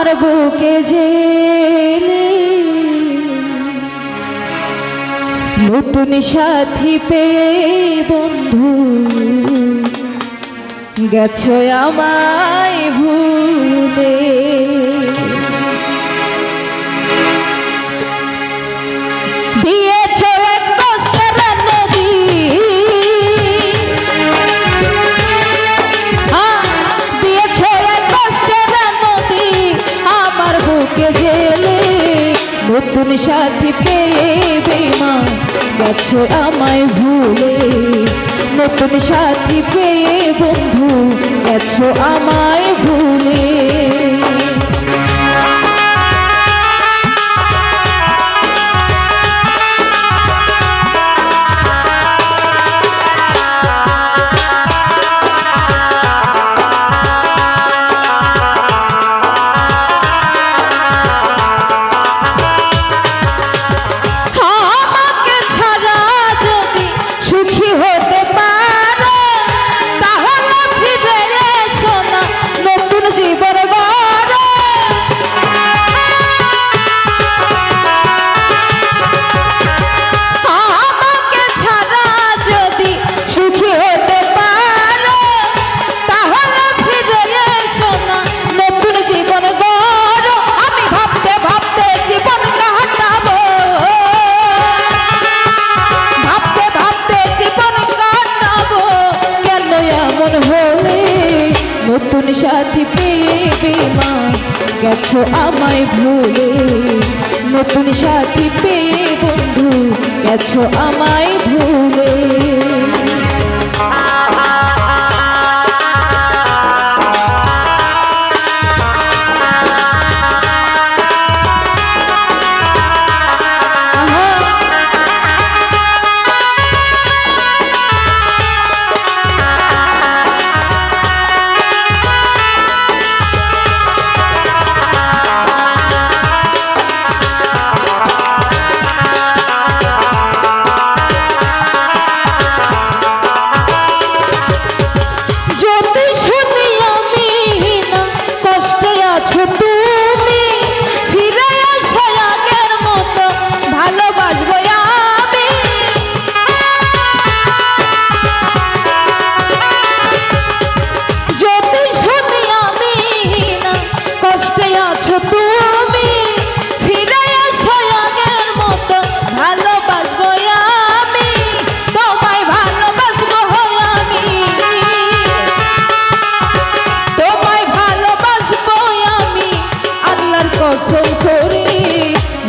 আমার বুকে যে নতুন সাথী পেয়ে বন্ধু গেছো আমায় ভুলে। দিয়েছো এক কষ্টের নদী, দিয়েছো এক কষ্টের নদী আমার বুকে জেলে। নতুন সাথী পেয়ে বেঈমান গেছো আমায় ভুলে। নতুন সাথী পেয়ে বন্ধু গেছো আমায় ভুলে। নতুন সাথী পেয়ে বেঈমান গেছো আমায় ভুলে। নতুন সাথী পেয়ে বন্ধু গেছো আমায় ভুলে।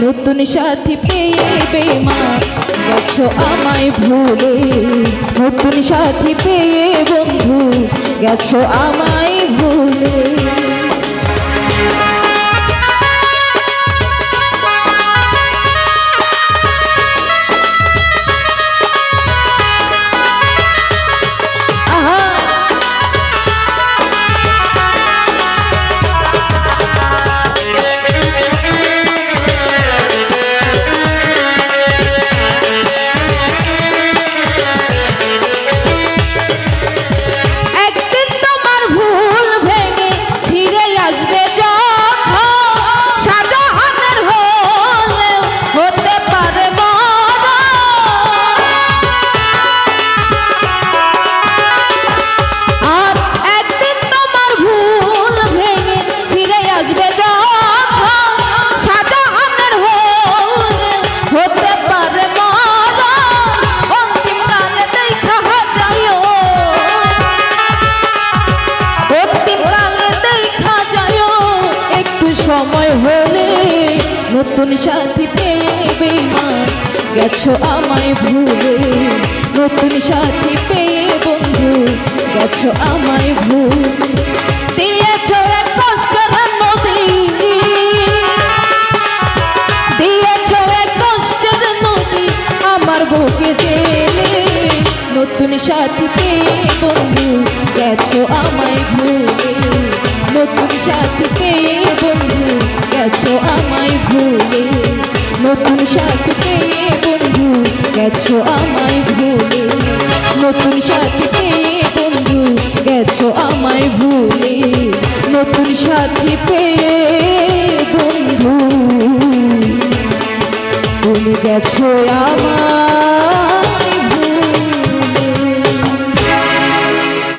নতুন সাথী পেয়ে বেঈমান গেছো আমায় ভুলে। নতুন সাথী পেয়ে বন্ধু গেছো আমায় ভুলে। সময় হলে নতুন সাথী পেয়ে বেঈমান গেছো আমায় ভুলে। নতুন সাথী পেয়ে বন্ধু গেছো আমায় ভুলে। দিয়েছো এক কষ্টের নদী, দিয়েছো এক কষ্টের নদী আমার বুকে জেলে। নতুন সাথী পেয়ে বন্ধু গেছো আমায় ভুলে। নতুন সাথী পেয়ে বন্ধু গেছো আমায় ভুলে। নতুন সাথী পেয়ে বন্ধু গেছো আমায় ভুলে। নতুন সাথী পেয়ে বন্ধু গেছো আমায় ভুলে। নতুন সাথী পেয়ে তুমি গেছো আমার